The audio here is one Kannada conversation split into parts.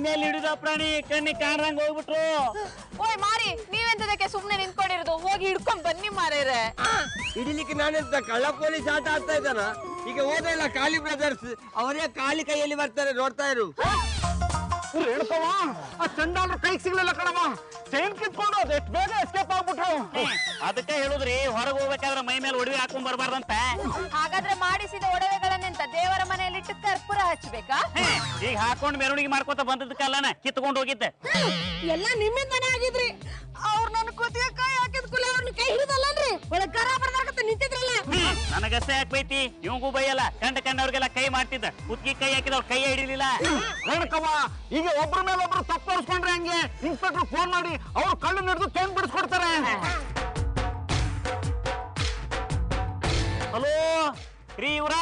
ಮೇಲೆ ಹಿಡಿದ ಪ್ರಾಣಿ ಕಣ್ಣಿ ಕಾಣ್ರಂಗ್ ಹೋಗ್ಬಿಟ್ರು. ಓಯ್ ಮಾರಿ, ನೀವೆಂತದಕ್ಕೆ ಸುಮ್ನೆ ನಿಂತ್ಕೊಂಡಿರೋದು? ಹೋಗಿ ಹಿಡ್ಕೊಂಡ್ ಬನ್ನಿ ಮಾರೇರೆ. ಹಿಡಿಲಿಕ್ಕೆ ನಾನೆಂತ ಕಳ್ಳ ಪೊಲೀಸ್ ಆಟ ಆಡ್ತಾ ಇದ್ದಾನ? ಈಗ ಹೋದಲ್ಲ ಕಾಳಿ ಬ್ರದರ್ಸ್, ಅವರೇ ಖಾಲಿ ಕೈಯಲ್ಲಿ ಬರ್ತಾರೆ, ನೋಡ್ತಾ ಇರು. ರೇಣುಕವ್ವ, ಆ ಚಂಡಾಲ್ರು ಕೈಗೆ ಸಿಗ್ಲಿಲ್ಲ ಕಣವ. ಚೈನ್ ಕಿತ್ಕೊಂಡು ಅದು ಎಷ್ಟು ಬೇಗ ಎಸ್ಕೇಪ್ ಆಗ್ಬಿಟ್ರು. ಅದಕ್ಕೆ ಹೇಳುದ್ರಿ, ಹೊರಗೆ ಹೋಗ್ಬೇಕಾದ್ರೆ ಮೈ ಮೇಲೆ ಒಡವೆ ಹಾಕೊಂಡ್ ಬರ್ಬಾರ್ದಂತ. ಹಾಗಾದ್ರೆ ಮಾಡಿಸಿದ ಒಡವೆಗಳನ್ನೆಂತ ದೇವರ ಮನೆಯಲ್ಲಿಟ್ಟು ಕರ್ಪೂರ ಹಚ್ಬೇಕಾ? ಈಗ ಹಾಕೊಂಡ್ ಮೆರವಣಿಗೆ ಮಾಡ್ಕೊತ ಬಂದದಕ್ಕಲ್ಲನ ಕಿತ್ಕೊಂಡ್ ಹೋಗಿದ್ದೆ. ಎಲ್ಲ ನಿಮ್ಮಿಂದನೇ ಆಗಿದ್ರಿ. ಅವ್ರು ನನ್ನ ಕೂತಿಗೆ ಕೈ ಹಾಕಿದ ಕೂಲ ಅವ್ರನ್ನ ಕೈ ಹಿಡಿದಲ್ಲನ್ರಿ, ಒಳಗ್ ಕರ ಬರ್ದಾಕತ್ತ ನಿಂತಿದ್ರಲ್ಲ. ನನಗಷ್ಟೇ ಯಾಕೆ ಬೈತಿ? ಇವಂಗೂ ಬೈಯಲ್ಲ, ಕಂಡವ್ರಿಗೆಲ್ಲ ಕೈ ಮಾಡ್ತಿದ್ದ. ಕುತ್ಗಿ ಕೈ ಹಾಕಿದವ್ರ ಕೈ ಹಿಡಿಲಿಲ್ಲ. ರೇಣುಕವ್ವ, ಈಗ ಒಬ್ರ ಮೇಲೆ ಒಬ್ರು ತಪ್ಪು ತೋರಿಸ್ಕೊಂಡ್ರೆ ಹಂಗೆ ಇನ್ಸ್ಪೆಕ್ಟರ್ ಫೋನ್ ಮಾಡಿ ಅವ್ರು ಕಳ್ಳು ಹಿಡಿದು ಚೈನ್ ಬಿಡಿಸ್ಕೊಡ್ತಾರೆ. ಹಲೋ ರೀ, ಇವ್ರ?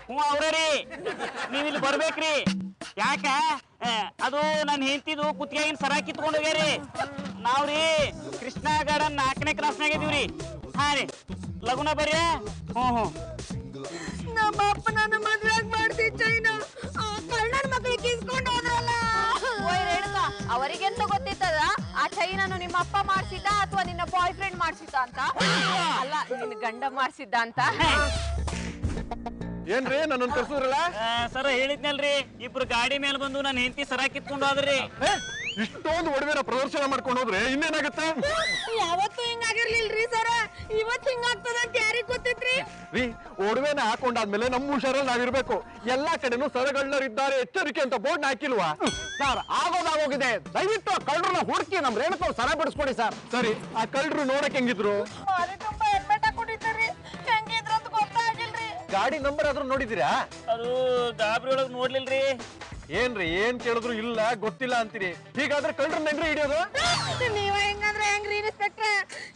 ಹ್ಞೂ ಅವ್ರೇ ರೀ, ನೀವಿಲ್ಲಿ ಬರ್ಬೇಕ್ರಿ. ಯಾಕ? ಅದು ನನ್ನ ಹೆಂಡತಿದು ಕುತ್ತಿಗೆಗಿನ ಸರ ಕಿತ್ಕೊಂಡು ಹೋಗ್ಯಾರಿ. ನಾವ್ರಿ ಕೃಷ್ಣ ಗಾರ್ಡನ್ 4ನೇ ಕ್ರಾಸ್ನಾಗ ಇದೀವ್ರಿ. ಹಾ ರೀ, ಲಗುನ ಬರ್ರಿ. ಹ್ಞೂ ನಮ್ಮ ಅಪ್ಪ ನನ್ನ ಮದ್ವೆ ಮಾಡ್ತಿ ಚೈನ ಕಳ್ಳನ ಮಕ್ಕಳಿಗೆ ಕಿಸ್ಕೊಂಡು ಹೋದ್ರಲ್ಲ. ಓಯ್ ರೇಣುಕಾ, ಅವರಿಗೆಂತ ಗೊತ್ತಿತ್ತದ ಆ ಚೈನನ್ನು ನಿಮ್ಮ ಅಪ್ಪ ಮಾಡ್ಸಿದ್ದ ಅಥವಾ ನಿನ್ನ ಬಾಯ್ ಫ್ರೆಂಡ್ ಮಾಡ್ಸಿದ್ದ ಅಂತ? ಅಲ್ಲ, ನಿನ್ನ ಗಂಡ ಮಾಡ್ಸಿದ್ದ ಅಂತ. ಏನ್ರಿ ನನ್ನನ್ನು ಕರ್ಸಿದ್ರಲ್ಲ? ಸರ ಹೇಳಿದ್ನಲ್ರಿ, ಇಬ್ರು ಗಾಡಿ ಮೇಲೆ ಬಂದು ನನ್ನ ಹೆಂಡತಿ ಸರ ಕಿತ್ಕೊಂಡು ಹೋದ್ರಿ. ಇಷ್ಟೊಂದು ಒಡವೆನ ಪ್ರದರ್ಶನ ಮಾಡ್ಕೊಂಡು ಹೋದ್ರೆ ಇನ್ನೇನಾಗುತ್ತೆ? ಯಾವತ್ತೂ ಹಿಂಗಾಗಿರ್ಲಿಲ್ರಿ ಸರ, ಇವತ್ತು ಹಿಂಗಾಗ್ತದ ಅಂತ ಯಾರಿಗ್ ಗೊತ್ತಿತ್ರಿ? ರೀ, ಒಡವೆನ ಹಾಕೊಂಡಾದ್ಮೇಲೆ ನಮ್ಮ ಹುಷಾರಲ್ಲಿ ನಾವಿರ್ಬೇಕು. ಎಲ್ಲಾ ಕಡೆನೂ ಸರಗಳ್ಳರಿದ್ದಾರೆ, ಎಚ್ಚರಿಕೆ ಅಂತ ಬೋರ್ಡ್ ಹಾಕಿಲ್ವಾ? ಸರ್, ಆಗೋದಾಗೋಗಿದೆ. ದಯವಿಟ್ಟು ಆ ಕಳ್ಳರನ್ನ ಹುಡುಕಿ ನಮ್ ರೇಣುಕವ್ರು ಸರ ಬಿಡಿಸ್ಕೊಡಿ ಸರ್. ಸರಿ, ಆ ಕಳ್ಳರು ನೋಡಕ್ ಹೆಂಗಿದ್ರು? ಮಾರಿ ತುಂಬಾ ಹೆಲ್ಮೆಟ್ ಹಾಕೊಂಡಿದ್ದಾರಿ, ಹೆಂಗಿದ್ರು ಅಂತ ಗೊತ್ತಾಗಿಲ್ರಿ. ಗಾಡಿ ನಂಬರ್ ಆದ್ರೂ ನೋಡಿದಿರಾ? ಅದು ಗಾಬರಿ ಒಳಗ್ ನೋಡ್ಲಿಲ್ರಿ. ಏನ್ರಿ, ಏನ್ ಕೇಳಿದ್ರು ಇಲ್ಲ ಗೊತ್ತಿಲ್ಲ ಅಂತೀರಿ. ಹೀಗಾದ್ರೆ ಕಳ್ಳರನ್ನ ಹೆಂಗ್ರಿ ಹಿಡಿಯೋದು? ನೀವ ಹೆಂಗಂದ್ರೆ ಹೆಂಗ್ರಿ ಇನ್ಸ್ಪೆಕ್ಟ್ರೆ?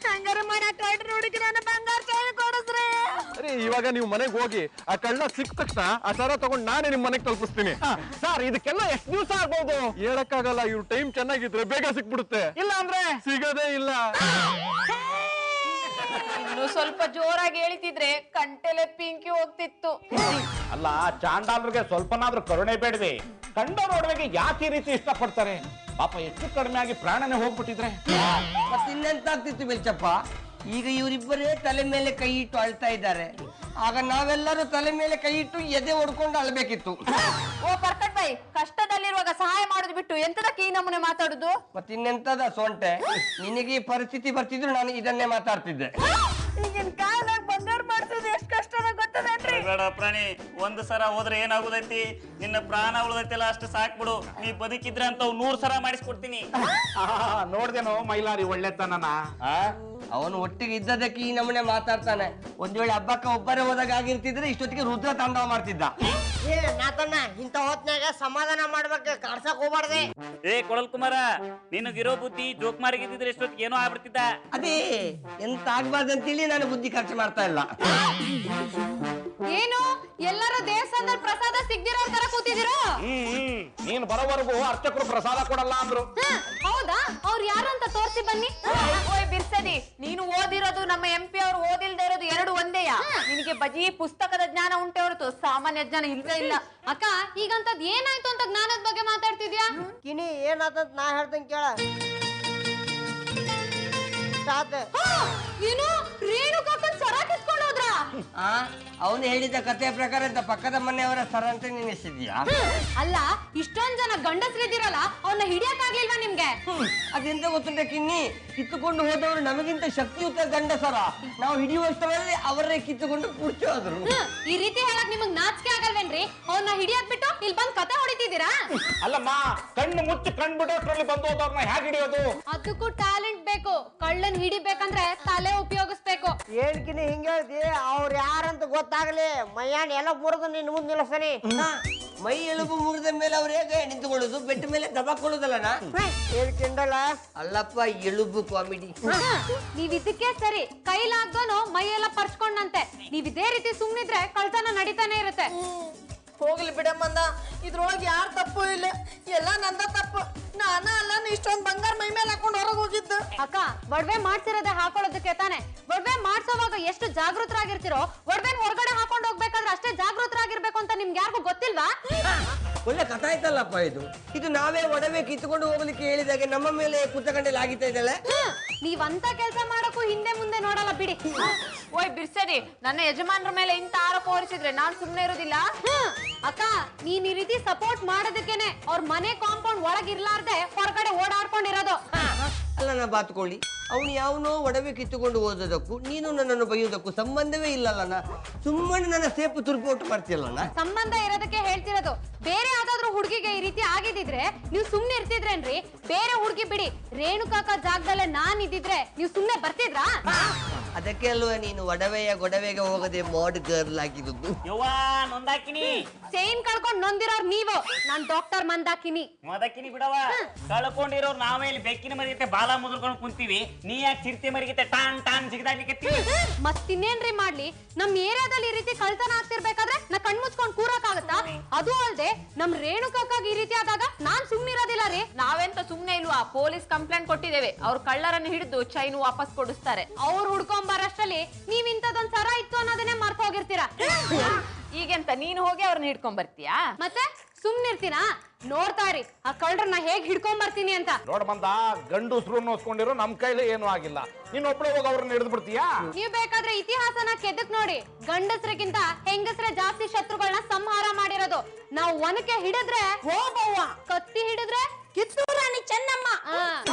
ಹಂಗಾರ ಮಾಡಿ ಆ ಕಳ್ಳರ ಹುಡುಗಿ ನನ್ನ ಬಂಗಾರ ಚೈನ್ ಕೊಡಿಸ್ರಿ. ಸರಿ, ಇವಾಗ ನೀವು ಮನೆಗೆ ಹೋಗಿ ಆ ಕಳ್ಳ ಸಿಕ್ಕ ತಕ್ಷಣ ಆ ಸರ ತಗೊಂಡ್ ನಾನೇ ನಿಮ್ ಮನೆಗೆ ತಲುಪಿಸ್ತೀನಿ. ಸರ್, ಇದಕ್ಕೆಲ್ಲ ಎಷ್ಟು ದಿವಸ ಆಗ್ಬೋದು? ಹೇಳಕ್ಕಾಗಲ್ಲ. ಇವ್ರ ಟೈಮ್ ಚೆನ್ನಾಗಿದ್ರೆ ಬೇಗ ಸಿಕ್ಬಿಡುತ್ತೆ, ಇಲ್ಲ ಅಂದ್ರೆ ಸಿಗದೇ ಇಲ್ಲ. ಇನ್ನು ಸ್ವಲ್ಪ ಜೋರಾಗಿ ಹೇಳ್ತಿದ್ರೆ ಕಂಟೆಲೆ ಪಿಂಕಿ ಹೋಗ್ತಿತ್ತು. ಅಲ್ಲ, ಚಾಂಡಾಲ್ರಿಗೆ ಸ್ವಲ್ಪನಾದ್ರೂ ಕರುಣೆ ಬೇಡವೆ? ಕಂಡವ್ರ ಒಡವೆಗೆ ಯಾಕೆ ಈ ರೀತಿ ಇಷ್ಟಪಡ್ತಾರೆ? ಪಾಪ ಎಷ್ಟು ಕಡಿಮೆ ಆಗಿ ಪ್ರಾಣನೇ ಹೋಗ್ಬಿಟ್ಟಿದ್ರೆ ಮತ್ತಿನ್ನೆಂತ ಆಗ್ತಿತ್ತು ಬೆಲ್ಚಪ್ಪ? ಈಗ ಇವರಿಬ್ಬರೇ ತಲೆ ಮೇಲೆ ಕೈ ಇಟ್ಟು ಅಳ್ತಾ ಇದ್ದಾರೆ. ಆಗ ನಾವೆಲ್ಲರೂ ತಲೆ ಮೇಲೆ ಕೈ ಇಟ್ಟು ಎದೆ ಹೊಡ್ಕೊಂಡು ಅಳ್ಬೇಕಿತ್ತು. ಓ ಪರ್ಕಟ್ ಬೈ, ಕಷ್ಟದಲ್ಲಿರುವಾಗ ಸಹಾಯ ಮಾಡೋದು ಬಿಟ್ಟು ಎಂತದಕ್ಕೆ ಈ ನಮೂನೆ ಮಾತಾಡುದು? ಮತ್ತಿನ್ನೆಂತದ ಸೊಂಟೆ? ನಿನಗೆ ಈ ಪರಿಸ್ಥಿತಿ ಬರ್ತಿದ್ರು ನಾನು ಇದನ್ನೇ ಮಾತಾಡ್ತಿದ್ದೆ. ಈಗಿನ ಕಾಲದಾಗ ಬಂಗಾರ ಮಾಡ್ಸೋದು ಎಷ್ಟು ಕಷ್ಟದ ಗೊತ್ತದೇನ್ರಿ? ಬೇಡ ಪ್ರಾಣಿ, ಒಂದ್ ಸರ ಹೋದ್ರೆ ಏನಾಗುದೈತಿ? ನಿನ್ನ ಪ್ರಾಣ ಉಳ್ದೈತಿಲ್ಲ, ಅಷ್ಟು ಸಾಕ್ಬಿಡು. ನೀ ಬದುಕಿದ್ರೆ ಅಂತ 100 ಸರ ಮಾಡಿಸ್ಕೊಡ್ತೀನಿ. ನೋಡ್ದೇನೋ ಮೈಲಾರಿ ಒಳ್ಳೆತನನ? ಅವನು ಒಟ್ಟಿಗೆ ಇದ್ದದಕ್ಕೆ ಈ ನಮೂನೆ ಮಾತಾಡ್ತಾನೆ. ಒಂದ್ ವೇಳೆ ಹಬ್ಬಕ್ಕ ಒಬ್ಬರೇ ಹೋದಾಗ ಆಗಿರ್ತಿದ್ರೆ ಇಷ್ಟೊತ್ತಿಗೆ ರುದ್ರ ತಾಂಡವ ಮಾಡ್ತಿದ್ದ. ನಾತಣ್ಣ, ಇಂತ ಹೊತ್ನಾಗ ಸಮಾಧಾನ ಮಾಡ್ಬೇಕು, ಕಾಡ್ಸಕ್ ಹೋಗ್ಬಾರ್ದೆ. ಏ ಕೊಳಲ್ ಕುಮಾರ, ನಿನಗಿರೋ ಬುದ್ಧಿ ಜೋಕ್ ಮಾರಿಗಿದ್ರೆ ಎಷ್ಟೊತ್ತಿಗೆ ಏನೋ ಆಗ್ಬಿಡ್ತಿದ್ದ. ಅದೇ ಎಂತ ಆಗ್ಬಾರ್ದಂತೇಳಿ ನಾನು ಬುದ್ಧಿ ಖರ್ಚು ಮಾಡ್ತಾ ಇಲ್ಲ. ಏನು ಎಲ್ಲರೂ ದೇವಸ್ಥಾನದಲ್ಲಿ ಪ್ರಸಾದ ಸಿಗ್ದಿರೋ ತರ ಕೂತಿದಿರೋ? ನೀನ್ ಬರೋವರೆಗೂ ಅರ್ಚಕರು ಪ್ರಸಾದ ಕೊಡಲ್ಲ ಅಂದ್ರು. ಹೌದಾ? ಅವ್ರು ಯಾರಂತ ತೋರ್ಸಿ ಬನ್ನಿ. ಓಯ್ ಬಿರ್ಸದಿ, ನೀನು ಓದಿರೋದು ನಮ್ಮ MP ಅವ್ರು ಓದಿಲ್ದೇ ಇರೋದು 2 ಒಂದೇಯ. ನಿನಗೆ ಬಜಿ ಪುಸ್ತಕದ ಜ್ಞಾನ ಉಂಟೆ ಹೊರತು ಸಾಮಾನ್ಯ ಜ್ಞಾನ ಇಲ್ವೇ ಇಲ್ಲ. ಅಕ್ಕ, ಈಗಂತದ್ ಏನಾಯ್ತು ಅಂತ ಜ್ಞಾನದ ಬಗ್ಗೆ ಮಾತಾಡ್ತಿದ್ಯಾ? ಕಿನಿ ಏನಾತ ನಾ ಹೇಳ್ದಂಗೆ ಕೇಳ. ಏನು ರೇಣುಕಾಕನ್ ಸರ ಕಿತ್ಕೊಂಡು ಹೋದ್ರ? ಅವನು ಹೇಳಿದ ಕಥೆಯ ಪ್ರಕಾರ ಅಂತ ಪಕ್ಕದ ಮನೆಯವರ ಸರ ಅಂತ ನೆನೆಸಿದ್ಯಾ? ಅಲ್ಲ, ಇಷ್ಟೊಂದ್ ಜನ ಗಂಡಸ್ರಿದ್ದೀರಲ್ಲ, ಅವನ್ನ ಹಿಡಿಯಕ್ಕಾಗ್ಲಿಲ್ವಾ ನಿಮ್ಗೆ? ಅದೆಂತ ಗೊತ್ತುಂಟ ಕಿನ್ನಿ, ಕಿತ್ತುಕೊಂಡು ಹೋದವರು ನಮಗಿಂತ ಶಕ್ತಿಯುತ ಗಂಡಸರ. ನಾವು ಹಿಡಿಯುವಷ್ಟರಲ್ಲಿ ಅವರೇ ಕಿತ್ತುಕೊಂಡು ಪೂರ್ತಿ ಹೋದ್ರು. ಈ ರೀತಿ ಹೇಳಕ್ ನಿಮಗ್ ನಾಚಿಕೆ ಆಗಲ್ವೇನ್ರಿ? ಅವನ್ನ ಹಿಡಿಯಕ್ ಬಿಟ್ಟು ಇಲ್ಲಿ ಬಂದ್ ಕತೆ ಹೊಡಿತಿದ್ದೀರಾ? ಅಲ್ಲಮ್ಮ, ಕಣ್ಣು ಮುಚ್ಚಿ ಕಣ್ ಬಿಡೋಷ್ಟ್ರಲ್ಲಿ ಬಂದು ಹೋದವ್ರನ್ನ ಹೇಗೆ ಹಿಡಿಯೋದು? ಅದಕ್ಕೂ ಟ್ಯಾಲೆಂಟ್ ಬೇಕು. ಕಳ್ಳನ್ ಹಿಡಿಬೇಕಂದ್ರೆ ತಲೆ ಉಪಯೋಗಿಸ್ಬೇಕು. ಹೇಳ್ಕಿನಿ ಹಿಂಗ ಹೇಳ್ತಿ, ಅವ್ರು ಯಾರಂತ ಗೊತ್ತಾಗ್ಲಿ, ಮೈಯಾನ್ ಎಲ್ಲ ಮುರಿದು ನಿನ್ ಮುಂದ್ ನಿಲ್ಲಿಸ್ತಾನೆ. ಮೈ ಎಲುಬು ಮುಗಿದ ಮೇಲೆ ಅವ್ರು ಹೇಗೆ ನಿಂತುಕೊಳ್ಳುದು? ಬೆಟ್ಟ ಮೇಲೆ ದಬಾಕೊಳ್ಳುದಲ್ಲನ? ಹೇಳ್ಕಿಂಡಲ್ಲ. ಅಲ್ಲಪ್ಪ, ಎಲುಬು ಕಾಮಿಡಿ. ನೀವ್ ಇದಕ್ಕೆ ಸರಿ, ಕೈಲಾಗ್ದೋನು ಮೈ ಎಲ್ಲ ಪರ್ಚ್ಕೊಂಡಂತೆ. ನೀವ್ ಇದೇ ರೀತಿ ಸುಮ್ನಿದ್ರೆ ಕಳ್ತನ ನಡೀತಾನೆ ಇರುತ್ತೆ. ಹೋಗ್ಲಿ ಬಿಡಮ್ಮಂದ, ಇದ್ರೊಳಗೆ ಯಾರು ತಪ್ಪು ಇಲ್ಲ, ಎಲ್ಲ ನಂದ ತಪ್ಪು. ನಾನ ಅಲ್ಲ ಇಷ್ಟೊಂದು ಬಂಗಾರ ಮೈ ಮೇಲೆ ಹಾಕೊಂಡು ಹೊರಗೆ ಹೋಗಿದ್ದು. ಅಕ್ಕ, ಒಡವೆ ಮಾಡ್ಸಿರೋದೇ ಹಾಕೊಳ್ಳೋದಕ್ಕೆ ತಾನೆ. ಒಡವೆ ಮಾಡ್ಸೋವಾಗ ಎಷ್ಟು ಜಾಗೃತರಾಗಿರ್ತಿರೋ, ಒಡವೆನ್ ಹೊರಗಡೆ ಹಾಕೊಂಡು ಹೋಗ್ಬೇಕಾದ್ರೆ ಅಷ್ಟೇ ಜಾಗೃತರಾಗಿರ್ಬೇಕು ಅಂತ ನಿಮ್ಗೆ ಯಾರಿಗೂ ಗೊತ್ತಿಲ್ವಾ? ಒಳ್ಳೆ ಕಥೆ ಆಯ್ತಲ್ಲಪ್ಪ ಇದು ನಾವೇ ಒಡವೆ ಕಿತ್ತುಕೊಂಡು ಹೋಗ್ಲಿಕ್ಕೆ ಹೇಳಿದಾಗೆ ನಮ್ಮ ಮೇಲೆ ಕುತ್ತಕಂಡಲ್ಲಿ ಆಗಿತ್ತಾ ಇದೆಲ್ಲ. ನೀವಂತ ಕೆಲಸ ಮಾಡಕ್ಕೂ ಹಿಂದೆ ಮುಂದೆ ನೋಡಲ್ಲ ಬಿಡಿ. ಓಯ್ ಬಿರ್ಸರಿ, ನನ್ನ ಯಜಮಾನ್ರ ಮೇಲೆ ಇಂತ ಆರೋಪ ಹೊರಿಸಿದ್ರೆ ನಾನ್ ಸುಮ್ನೆ ಇರೋದಿಲ್ಲ. ಅಕ್ಕ, ನೀನ್ ಈ ರೀತಿ ಸಪೋರ್ಟ್ ಮಾಡೋದಕ್ಕೇನೆ ಅವ್ರ ಮನೆ ಕಾಂಪೌಂಡ್ ಒಳಗಿರ್ಲಾರ್ದೆ ಹೊರಗಡೆ ಓಡಾಡ್ಕೊಂಡಿರೋದು. ಅಲ್ಲ ನಾ ಬಾತ್ಕೊಳ್ಳಿ, ಅವನು ಯಾವನೋ ಒಡವೆ ಕಿತ್ತುಕೊಂಡು ಓದೋದಕ್ಕೂ ನೀನು ನನ್ನನ್ನು ಬೈಯೋದಕ್ಕೂ ಸಂಬಂಧವೇ ಇಲ್ಲಲ್ಲ. ಸುಮ್ಮನೆ ನನ್ನ ಸೇಪು ತುರ್ಪೋಟು ಮಾಡ್ತಿಯಲ್ಲ. ಸಂಬಂಧ ಇರೋದಕ್ಕೆ ಹೇಳ್ತಿರೋದು. ಬೇರೆ ಯಾವ್ದಾದ್ರು ಹುಡುಗಿಗೆ ಈ ರೀತಿ ಆಗಿದ್ದಿದ್ರೆ ನೀವು ಸುಮ್ನೆ ಇರ್ತಿದ್ರೇನ್ರಿ? ಬೇರೆ ಹುಡುಗಿ ಬಿಡಿ, ರೇಣುಕಾಕ ಜಾಗದಲ್ಲೇ ನಾನ್ ಇದ್ದಿದ್ರೆ ನೀವು ಸುಮ್ನೆ ಬರ್ತಿದ್ರಾ? ಅದಕ್ಕೆ ಅಲ್ವಾ ನೀನು ಒಡವೆಯ ಗೊಡವೆಗೆ ಹೋಗದೆ ಮಾಡ್ ಗರ್ಲ್ ಆಗಿರುದು. ಯವ್ವಾ ನೊಂದಾಕಿನಿ. ಚೈನ್ ಕಳ್ಕೊಂಡ್ ನೊಂದಿರೋರ್ ನೀವು, ನಾನ್ ಡಾಕ್ಟರ್ ಮಂದಾಕಿನಿ. ಮೊದಕಿನಿ ಬಿಡವ, ಕಳ್ಕೊಂಡಿರೋರು ನಾವೇ ಇಲ್ಲಿ ಬೆಕ್ಕಿನ ಮರಿಗತೆ ಬಾಲ ಮುದ್ರಕೊಂಡು ಕುಂತೀವಿ, ನೀ ಯಾಕೆ ಚಿರತೆ ಮರಿಗತೆ ಟಾನ್ ಟಾನ್ ಜಿಗದಾಡ್ಲಿಕ್ಕೆ? ಮತ್ತಿನ್ನೇನ್ರಿ ಮಾಡ್ಲಿ, ನಮ್ ಏರಿಯಾದಲ್ಲಿ ಈ ರೀತಿ ಕಳ್ತನ ಆಗ್ತಿರ್ಬೇಕಾದ್ರೆ ನಾ ಕಣ್ಮುಚ್ಕೊಂಡ್ ಕೂರಕ್ಕಾಗತ್ತಾ? ಅದು ಅಲ್ದೆ ನಮ್ ರೇಣುಕಾಕಾಗ ಈ ರೀತಿ ಆದಾಗ ನಾನ್ ಸುಮ್ನಿರೋದಿಲ್ಲ ರೀ. ನಾವೆಂತ ಸುಮ್ನೆ ಇಲ್ವಾ, ಪೊಲೀಸ್ ಕಂಪ್ಲೇಂಟ್ ಕೊಟ್ಟಿದ್ದೇವೆ. ಅವ್ರ ಕಳ್ಳರನ್ನು ಹಿಡಿದು ಚೈನ್ ವಾಪಸ್ ಕೊಡಿಸ್ತಾರೆ. ಅವ್ರು ಹುಡ್ಕೊಂಬರಷ್ಟಲ್ಲಿ ನೀವ್ ಇಂಥದೊಂದ್ ಸರ ಇತ್ತು ಅನ್ನೋದನ್ನೇ ಮರ್ತು ಹೋಗಿರ್ತೀರಾ. ಈಗೆಂತ ನೀನು ಹೋಗಿ ಅವ್ರನ್ನ ಹಿಡ್ಕೊಂಡ್ ಬರ್ತೀಯಾ? ಮತ್ತೆ ಸುಮ್ನಿರ್ತೀನಾ? ನೋಡ್ತಾ ಇರಿ ಆ ಕಳ್ಳರನ್ನ ಹೇಗ್ ಹಿಡ್ಕೊಂಡ್ ಬರ್ತೀನಿ ಅಂತ. ನೋಡ್ ಬಂದ, ಗಂಡುಸ್ರು ನೋಸ್ಕೊಂಡಿರೋ ನಮ್ ಕೈಲಿ ಏನು ಆಗಿಲ್ಲ, ನೀನ್ ಒಬ್ಳೆ ಹೋಗಿ ಅವ್ರನ್ನ ಹಿಡಿದು ಬಿಡ್ತೀಯಾ? ನೀವ್ ಬೇಕಾದ್ರೆ ಇತಿಹಾಸನ ಕೆದಕ್ ನೋಡಿ, ಗಂಡಸ್ರಿಗಿಂತ ಹೆಂಗಸ್ರೆ ಜಾಸ್ತಿ ಶತ್ರುಗಳನ್ನ ಸಂಹಾರ ಮಾಡಿರೋದು. ನಾವು ಒನಕೆ ಹಿಡಿದ್ರೆ ಹೋಗವ್ವ, ಕತ್ತಿ ಹಿಡಿದ್ರೆ ಕಿತ್ತೂರು ರಾಣಿ ಚೆನ್ನಮ್ಮ.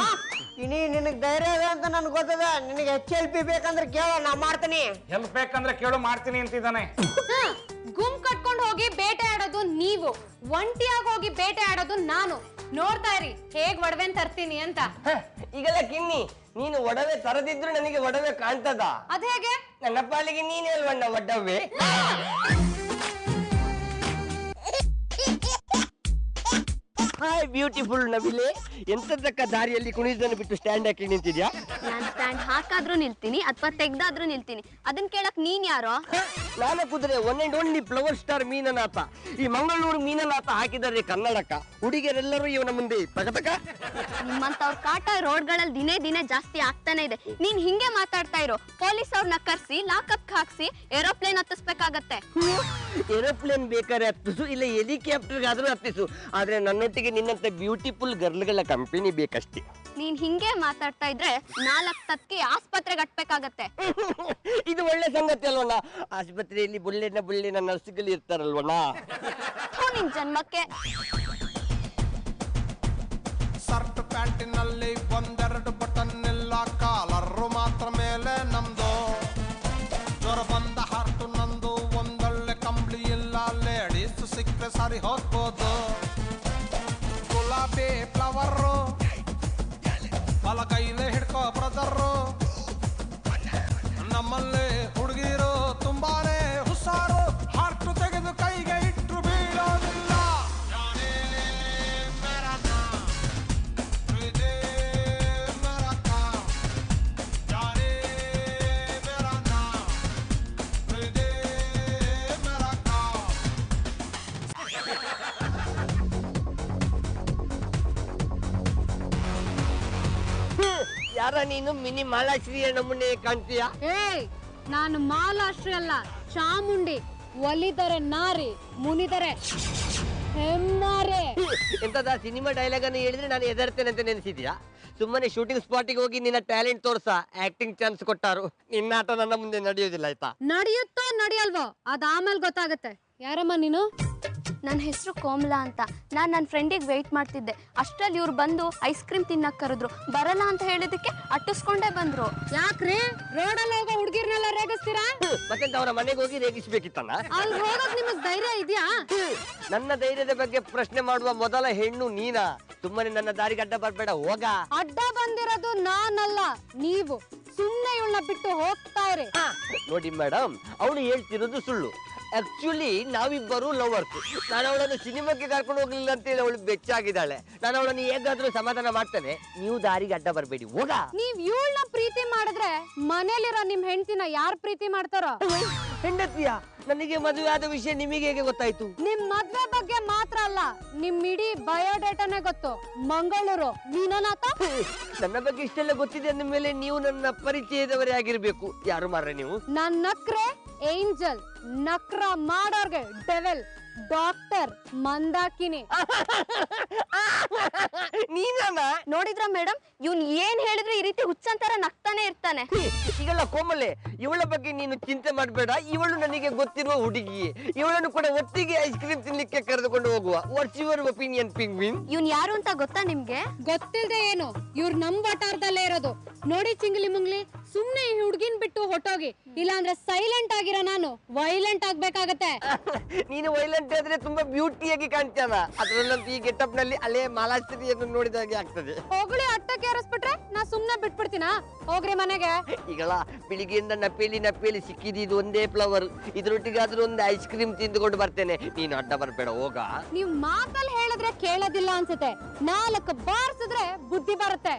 ಇನಿ ನಿನಗ್ ಧೈರ್ಯ ಇದೆ ಅಂತ ನನ್ಗೆ ಗೊತ್ತದ. ನಿನಗೆ HLP ಬೇಕಂದ್ರೆ ಕೇಳ, ನಾ ಮಾಡ್ತೀನಿ. ಹೆಲ್ಪ್ ಬೇಕಂದ್ರೆ ಕೇಳು, ಮಾಡ್ತೀನಿ ಅಂತಿದ್ದಾನೆ. ಗುಂಪ್ ಕಟ್ಕೊಂಡು ಹೋಗಿ ಬೇಟೆ ಆಡೋದು ನೀವು, ಒಂಟಿಯಾಗಿ ಹೋಗಿ ಬೇಟೆ ಆಡೋದು ನಾನು. ನೋಡ್ತಾ ಇರಿ ಹೇಗ್ ಒಡವೆನ್ ತರ್ತೀನಿ ಅಂತ. ಈಗೆಲ್ಲ ಕಿನ್ನಿ, ನೀನು ಒಡವೆ ತರದಿದ್ರು ನನಗೆ ಒಡವೆ ಕಾಣ್ತದ. ಅದ್ ಹೇಗೆ? ನನ್ನ ಪಾಲಿಗೆ ನೀನೇ ಅಲ್ವಣ್ಣ ಒಡವೆ. ಹಾಯ್ ಬ್ಯೂಟಿಫುಲ್ ನವಿಲೆ, ಎಂತದಕ್ಕ ದಾರಿಯಲ್ಲಿ ಕುಣಿದನ್ನು ಬಿಟ್ಟು ಸ್ಟ್ಯಾಂಡ್ ಹಾಕಿ ನಿಂತಿದ್ಯಾ? ನಾನ್ ಸ್ಟ್ಯಾಂಡ್ ಹಾಕಾದ್ರೂ ನಿಲ್ತೀನಿ ಅಥವಾ ತೆಗ್ದಾದ್ರೂ ನಿಲ್ತೀನಿ, ಅದನ್ ಕೇಳಕ್ ನೀನ್ ಯಾರೋ? ನಾನು ಕುದುರೆ one and only flower star Meenanatha. ಈ ಮಂಗಳೂರು ಮೀನನಾಥ ಹಾಕಿದರೆ ಕನ್ನಡಕ, ಹುಡುಗಿಯರೆಲ್ಲರೂ ಇವನ ಮುಂದೆ ತಗತಕ. ನಿಮ್ಮಂತವ್ರ ಕಾಟ ರೋಡ್ಗಳಲ್ಲಿ ದಿನೇ ದಿನೇ ಜಾಸ್ತಿ ಆಗ್ತಾನೆ ಇದೆ. ನೀನ್ ಹಿಂಗೆ ಮಾತಾಡ್ತಾ ಇರೋ, ಪೊಲೀಸ್ ಅವ್ರನ್ನ ಕರ್ಸಿ ಲಾಕಪ್ ಹಾಕ್ಸಿ ಏರೋಪ್ಲೇನ್ ಹತ್ತಿಸ್ಬೇಕಾಗತ್ತೆ. ಏರೋಪ್ಲೇನ್ ಬೇಕಾದ್ರೆ ಹತ್ತಿಸು, ಇಲ್ಲ ಹೆಲಿಕಾಪ್ಟರ್ ಆದ್ರೂ ಹತ್ತಿಸು, ಆದ್ರೆ ನನ್ನೊಟ್ಟಿಗೆ ನಿನ್ನಂತ ಬ್ಯೂಟಿಫುಲ್ ಗರ್ಲ್ಗಳ ಕಂಪನಿ ಬೇಕಷ್ಟೇ. ನೀನ್ ಹಿಂಗೆ ಮಾತಾಡ್ತಾ ಇದ್ರೆ 4 ತತ್ತಿ ಆಸ್ಪತ್ರೆಗೆ ಹಟ್ಬೇಕಾಗತ್ತೆ. ಇದು ಒಳ್ಳೆ ಸಂಗತಿ ಅಲ್ವಣ್ಣ, ಆಸ್ಪತ್ರೆಯಲ್ಲಿ ಬುಳ್ಳಿನ ನರ್ಸ್ಗಳು ಇರ್ತಾರಲ್ವಣ್ಣ. ನಿನ್ ಜನ್ಮಕ್ಕೆ ಶರ್ಟ್ ಪ್ಯಾಂಟಿನಲ್ಲಿ ಒಂದೆರಡು ಬಟನ್ ಇಲ್ಲ, ಕಾಲರು ಮಾತ್ರ ಮೇಲೆ ನಮ್ದು. ಜ್ವರ ಬಂದ ಹಾರ್ಟು ನಂದು, ಒಂದೊಳ್ಳೆ ಕಂಬಳಿ ಇಲ್ಲ, ಲೇಡೀಸ್ ಸಿಕ್ಕರೆ ಸರಿ ಹೋಗ್ಬೋದು. ಗುಲಾಬಿ ಫ್ಲವರು ಬಲ ಕೈಲೇ ಹಿಡ್ಕೋ ಬ್ರದರು, ನಮ್ಮಲ್ಲಿ ಹುಡುಗಿರು ತುಂಬಾನೇ ಹುಷಾರು, ಹಾರ್ಟು ತೆಗೆದು ಕೈಗೆ ಇಟ್ರು ಬೀಳೋದಿಲ್ಲ. ಯಾರ ನೀನು ಮಿನಿ ಮಾಲಾಶ್ರೀಯ ನಮ್ಮನ್ನೇ ಕಾಣ್ತೀಯ? ಏಯ್, ನಾನು ಮಾಲಾಶ್ರೀ ಅಲ್ಲ, ಚಾಮುಂಡಿ. ಒಲಿದರೆ ನಾರಿ, ಮುನಿದರೆ ಹೆಮ್ಮಾರೆ. ಎಂತದ ಸಿನಿಮಾ ಡೈಲಾಗ್ ಅನ್ನು ಹೇಳಿದ್ರೆ ನಾನು ಎದರ್ತೇನೆ ಅಂತ ನೆನೆಸಿದ್ಯಾ? ಸುಮ್ಮನೆ ಶೂಟಿಂಗ್ ಸ್ಪಾಟಿಗೆ ಹೋಗಿ ನಿನ್ನ ಟ್ಯಾಲೆಂಟ್ ತೋರ್ಸ, ಆಕ್ಟಿಂಗ್ ಚಾನ್ಸ್ ಕೊಟ್ಟಾರು. ನಿನ್ನ ಆಟ ನನ್ನ ಮುಂದೆ ನಡೆಯೋದಿಲ್ಲ, ಆಯ್ತಾ? ನಡೆಯುತ್ತೋ ನಡೆಯಲ್ವೋ ಅದ ಆಮೇಲೆ ಗೊತ್ತಾಗತ್ತೆ. ಯಾರಮ್ಮ ನೀನು? ನನ್ನ ಹೆಸರು ಕೋಮಲಾ ಅಂತ. ನಾನು ನನ್ನ ಫ್ರೆಂಡಿಗೆ ವೆಯ್ಟ್ ಮಾಡ್ತಿದ್ದೆ, ಅಷ್ಟರಲ್ಲಿ ಇವ್ರು ಬಂದು ಐಸ್ ಕ್ರೀಮ್ ತಿನ್ನಕ್ ಕರೆದ್ರು. ಬರಲ್ಲ ಅಂತ ಹೇಳಿದಕ್ಕೆ ಅಟ್ಟಿಸ್ಕೊಂಡೇ ಬಂದ್ರು. ಯಾಕ್ರಿ ರೋಡಲ್ಲಿ ಹೋಗೋ ಹುಡುಗಿರ್ನೆಲ್ಲ ರೇಗಿಸ್ತೀರಾ? ಮತ್ತೆ ಅವರ ಮನೆಗೆ ಹೋಗಿ ರೇಗಿಸ್ಬೇಕಿತ್ತಲ್ಲ. ಅಲ್ಲಿ ಹೋಗಕ್ ನಿಮಗ್ ಧೈರ್ಯ ಇದೆಯಾ? ನನ್ನ ಧೈರ್ಯದ ಬಗ್ಗೆ ಪ್ರಶ್ನೆ ಮಾಡುವ ಮೊದಲ ಹೆಣ್ಣು ನೀನಾ? ಸುಮ್ಮನೆ ನನ್ನ ದಾರಿಗೆ ಅಡ್ಡ ಬರ್ಬೇಡ, ಹೋಗ. ಅಡ್ಡ ಬಂದಿರೋದು ನಾನಲ್ಲ, ನೀವು. ಸುಮ್ನೆ ಇವಳನ್ನ ಬಿಟ್ಟು ಹೋಗ್ತಾ ಇರಿ. ನೋಡಿ ಮೇಡಮ್, ಅವಳು ಹೇಳ್ತಿರೋದು ಸುಳ್ಳು. ಆಕ್ಚುಲಿ ನಾವಿಬ್ಬರು ಲವರ್ಸ್. ನಾನು ಅವಳನ್ನು ಸಿನಿಮಾಕ್ಕೆ ಕರ್ಕೊಂಡು ಹೋಗ್ಲಿಲ್ಲ ಅಂತೇಳಿ ಅವಳು ಬೆಚ್ಚಾಗಿದ್ದಾಳೆ. ನಾನು ಅವಳನ್ನು ಹೇಗಾದ್ರೂ ಸಮಾಧಾನ ಮಾಡ್ತೇನೆ, ನೀವು ದಾರಿಗೆ ಅಡ್ಡ ಬರಬೇಡಿ, ಹೋಗ. ನೀವ್ ಇವಳನ್ನ ಪ್ರೀತಿ ಮಾಡಿದ್ರೆ ಮನೇಲಿರೋ ನಿಮ್ ಹೆಂಡತಿನ ಯಾರು ಪ್ರೀತಿ ಮಾಡ್ತಾರೋ? ಹೆಂಡತಿಯ? ನನಗೆ ಮದುವೆ ಆದ ವಿಷಯ ನಿಮಗೆ ಹೇಗೆ ಗೊತ್ತಾಯ್ತು? ನಿಮ್ ಮದ್ವೆ ಬಗ್ಗೆ ಮಾತ್ರ ಅಲ್ಲ, ನಿಮ್ ಇಡೀ ಬಯೋಡೇಟಾನೇ ಗೊತ್ತು. ಮಂಗಳೂರು ಮೀನನಾಥ. ನನ್ನ ಬಗ್ಗೆ ಇಷ್ಟೆಲ್ಲ ಗೊತ್ತಿದೆ ಅಂದ ಮೇಲೆ ನೀವು ನನ್ನ ಪರಿಚಯದವರೇ ಆಗಿರ್ಬೇಕು. ಯಾರು ಮಾರ್ರೆ ನೀವು? ನನ್ ನಕ್ರೆ ಏಂಜಲ್, ನಕ್ರ ಮಾಡೋರ್ಗೆ ಡೆವೆಲ್, ಡಾಕ್ಟರ್ ಮಂದಾಕಿನಿ. ನೀನಮ್ಮ ನೋಡಿದ್ರ ಮೇಡಮ್, ಇವ್ನ್ ಏನ್ ಹೇಳಿದ್ರು ಈ ರೀತಿ ಹುಚ್ಚಂತರ ನಗ್ತಾನೆ ಇರ್ತಾನೆ. ಈಗಲ್ಲ ಕೋಮಲೆ, ಇವಳ ಬಗ್ಗೆ ನೀನು ಚಿಂತೆ ಮಾಡಬೇಡ. ಇವಳು ನನಗೆ ಗೊತ್ತಿರುವ ಹುಡುಗಿ. ಇವಳನ್ನು ಕೂಡ ಒಟ್ಟಿಗೆ ಐಸ್ ಕ್ರೀಮ್ ತಿನ್ಲಿಕ್ಕೆ ಕರೆದುಕೊಂಡು ಹೋಗುವ. What's your opinion penguin? ಇವ್ನ್ ಯಾರು ಅಂತ ಗೊತ್ತಾ ನಿಮ್ಗೆ? ಗೊತ್ತಿಲ್ದೆ ಏನು, ಇವ್ರು ನಮ್ ವಟಾರದಲ್ಲೇ ಇರೋದು. ನೋಡಿ ಚಿಂಗ್ಲಿ ಮುಂಗ್ಲಿ, ಸುಮ್ನೆ ಈ ಹುಡ್ಗಿನ್ ಬಿಟ್ಟು ಹೊಟ್ಟೋಗಿ, ಇಲ್ಲಾಂದ್ರೆ ಸೈಲೆಂಟ್ ಆಗಿರೋ ನಾನು ವೈಲೆಂಟ್ ಆಗ್ಬೇಕಾಗತ್ತೆ. ನೀನು ವೈಲೆಂಟ್ ಆದ್ರೆ ತುಂಬಾ ಬ್ಯೂಟಿಯಾಗಿ ಕಾಣ್ತಾನ. ಅದ್ರಲ್ಲಂತೂ ಈ ಗೆಟಪ್ ನಲ್ಲಿ ಅಲೆ ಮಾಲಾಶ್ರೀಯನ್ನು ನೋಡಿದಾಗೆ ಆಗ್ತದೆ. ಹೋಗ್ಲಿ, ಅಟ್ಟಕ್ಕೆ ಏರಿಸ್ಬಿಟ್ರೆ ನಾ ಸುಮ್ನೆ ಬಿಟ್ಬಿಡ್ತೀನ. ಹೋಗ್ರಿ ಮನೆಗೆ. ಈಗಳ ಬೆಳಿಗ್ಗೆಯಿಂದ ನಪ್ಪೇಲಿ ಸಿಕ್ಕಿದ್ದು ಒಂದೇ ಫ್ಲವರ್. ಇದ್ರೊಟ್ಟಿಗಾದ್ರೂ ಒಂದು ಐಸ್ ಕ್ರೀಮ್ ತಿಂದುಕೊಂಡು ಬರ್ತೇನೆ. ನೀನು ಅಡ್ಡ ಬರ್ಬೇಡ, ಹೋಗ. ನೀವ್ ಮಾತಲ್ಲಿ ಹೇಳಿದ್ರೆ ಕೇಳೋದಿಲ್ಲ ಅನ್ಸುತ್ತೆ. 4 ಬಾರ್ಸಿದ್ರೆ ಬುದ್ಧಿ ಬರುತ್ತೆ.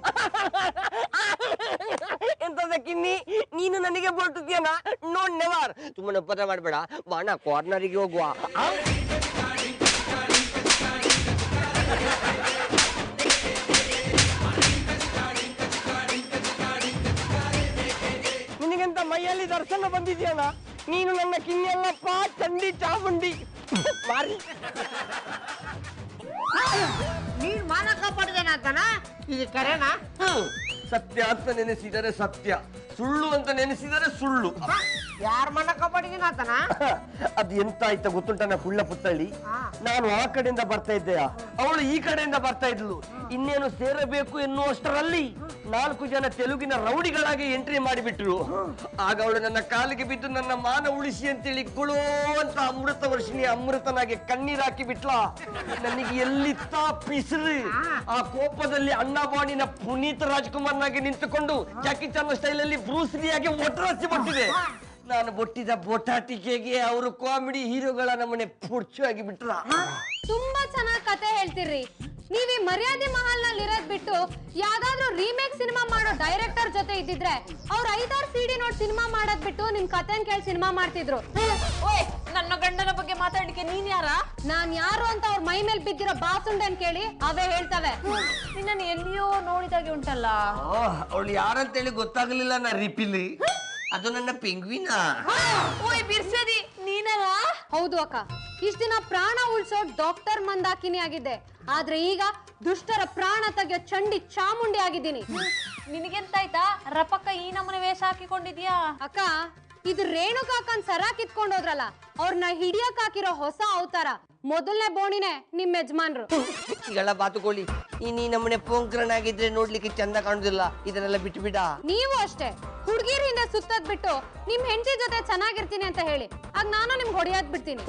ಎಂತದ ಕಿನ್ನಿ, ನೀನು ನನಗೆ ಬೋಲ್ತಿದ್ಯಾನ? No never. ಸುಮ್ಮನೆ ಒಪ್ಪಂದ ಮಾಡಬೇಡ. ಬಾಣ ಕಾರ್ನರಿಗೆ ಹೋಗುವ. ನಿನಗೆಂತ ಮೈಯಲ್ಲಿ ದರ್ಶನ ಬಂದಿದ್ಯಾನ? ನೀನು ನನ್ನ ಕಿನ್ನಿಯಲ್ಲಪ್ಪ, ಚಂಡಿ ಚಾಮುಂಡಿ ಮಾರಿ. ನೀನ್ ಮಾನ ಕಾಪಾಡಿದೇನಂತನ? ಇದು ಕರೆನಾ? ಸತ್ಯ ಅಂತ ನೆನೆಸಿದರೆ ಸತ್ಯ, ಸುಳ್ಳು ಅಂತ ನೆನೆಸಿದರೆ ಸುಳ್ಳು. ಯಾರ ಮನ ಕಾಪಾಡಿದೇನಂತನ? ಅದು ಎಂತ ಆಯ್ತಾ ಗೊತ್ತುಂಟನ ಕುಳ್ಳ ಪುತ್ತಳ್ಳಿ? ನಾನು ಆ ಕಡೆಯಿಂದ ಬರ್ತಾ ಇದ್ದೆಯಾ, ಅವಳು ಈ ಕಡೆಯಿಂದ ಬರ್ತಾ ಇದ್ಲು. ಇನ್ನೇನು ಸೇರಬೇಕು ಎನ್ನುವಷ್ಟರಲ್ಲಿ 4 ಜನ ತೆಲುಗಿನ ರೌಡಿಗಳಾಗಿ ಎಂಟ್ರಿ ಮಾಡಿಬಿಟ್ರು. ಆಗ ಅವಳು ನನ್ನ ಕಾಲಿಗೆ ಬಿದ್ದು ನನ್ನ ಮಾನ ಉಳಿಸಿ ಅಂತೇಳಿ ಗುಳೋ ಅಂತ ಅಮೃತ ವರ್ಷಿಣಿ ಅಮೃತನಾಗಿ ಕಣ್ಣೀರಾಕಿ ಬಿಟ್ಲ. ನನಗೆ ಎಲ್ಲಿತ್ತ ಪಿಸಿರು. ಆ ಕೋಪದಲ್ಲಿ ಅಣ್ಣಾಬಾಣಿನ ಪುನೀತ್ ರಾಜ್ಕುಮಾರ್ನಾಗಿ ನಿಂತುಕೊಂಡು ಜಾಕಿ ಚಾನ್ ಸ್ಟೈಲ್ ಅಲ್ಲಿ ಬ್ರೂಸ್ಲಿಯಾಗಿ ಒಟ್ಟರಾಸಿ ಬಿಟ್ಟಿದೆ. ನಾನು ಬೊಟ್ಟಿದ ಬೊಟಾಟಿಕೆಗೆ ಅವರು ಕಾಮಿಡಿ ಹೀರೋಗಳ ನಮ್ಮನೆ ಪುಡ್ಚು ಆಗಿ ಬಿಟ್ರ. ತುಂಬಾ ಚೆನ್ನಾಗಿ ಕತೆ ಹೇಳ್ತೀರಿ. ನೀವ್ ಈ ಮರ್ಯಾದೆ ಮಹಲ್ ನಲ್ಲಿ ಇರೋದ್ ಬಿಟ್ಟು ಯಾವ್ದಾದ್ರು ರೀಮೇಕ್ ಸಿನಿಮಾ ಮಾಡೋ ಡೈರೆಕ್ಟರ್ ಜೊತೆ ಇದ್ದಿದ್ರೆ ಅವ್ರ 5-6 CD ನೋಡಿ ಸಿನಿಮಾ ಮಾಡೋದ್ ಬಿಟ್ಟು ನಿಮ್ ಕತೆನ್ ಕೇಳಿ ಸಿನಿಮಾ ಮಾಡ್ತಿದ್ರು. ಓಯ್, ನನ್ನ ಗಂಡನ ಬಗ್ಗೆ ಮಾತಾಡ್ಲಿಕ್ಕೆ ನೀನ್ ಯಾರ? ನಾನ್ ಯಾರು ಅಂತ ಅವ್ರ ಮೈ ಮೇಲೆ ಬಿದ್ದಿರೋ ಬಾಸುಂಡೆನ್ ಕೇಳಿ ಅವೇ ಹೇಳ್ತವೆ. ನಿನ್ನನ್ನು ಎಲ್ಲಿಯೋ ನೋಡಿದಾಗೆ ಉಂಟಲ್ಲ. ಅವಳು ಯಾರಂತೇಳಿ ಗೊತ್ತಾಗ್ಲಿಲ್ಲ. ನಾ ರಿಪಿಲಿ ಅದು ನನ್ನ ಪೆಂಗ್ವಿನ. ಓಯ್ ಬಿರ್ಸದಿ, ನೀನಲ್ಲ? ಹೌದು ಅಕ್ಕ, ಇಷ್ಟ ದಿನ ಪ್ರಾಣ ಉಳ್ಸೋ ಡಾಕ್ಟರ್ ಮಂದಾಕಿನಿ ಆಗಿದ್ದೆ. ಆದ್ರೆ ಈಗ ದುಷ್ಟರ ಪ್ರಾಣ ತೆಗೆಯೋ ಚಂಡಿ ಚಾಮುಂಡಿ ಆಗಿದ್ದೀನಿ. ನಿನಗೆಂತಾಯ್ತಾ? ರಪಕ್ಕ ಈ ನಮ್ಮನೆ ವೇಷ ಹಾಕಿಕೊಂಡಿದ್ಯಾ? ಅಕ್ಕ, ಇದು ರೇಣುಕಾಕನ್ ಸರ ಕಿತ್ಕೊಂಡು ಹೋದ್ರಲ್ಲ, ಅವ್ರನ್ನ ಹಿಡಿಯಕ್ ಹಾಕಿರೋ ಹೊಸ ಅವತಾರ. ಮೊದಲನೇ ಬೋಣಿನೇ ನಿಮ್ ಯಜಮಾನ್ರು. ಈಗೆಲ್ಲ ಬಾತುಕೋಳಿ, ನೀ ನಮ್ಮನೆ ಪೋಂಕ್ರನಾಗಿದ್ರೆ ನೋಡ್ಲಿಕ್ಕೆ ಚಂದ ಕಾಣುದಿಲ್ಲ. ಇದನ್ನೆಲ್ಲ ಬಿಟ್ಟು ಬಿಡ. ನೀವು ಅಷ್ಟೇ, ಹುಡ್ಗಿರ್ ಹಿಂದೆ ಸುತ್ತದ್ ಬಿಟ್ಟು ನಿಮ್ ಹೆಂಡತಿ ಜೊತೆ ಚೆನ್ನಾಗಿರ್ತೀನಿ ಅಂತ ಹೇಳಿ ಆಗ ನಾನು ನಿಮ್ಗೆ ಹೊಡೆಯೋದ್ ಬಿಡ್ತೀನಿ.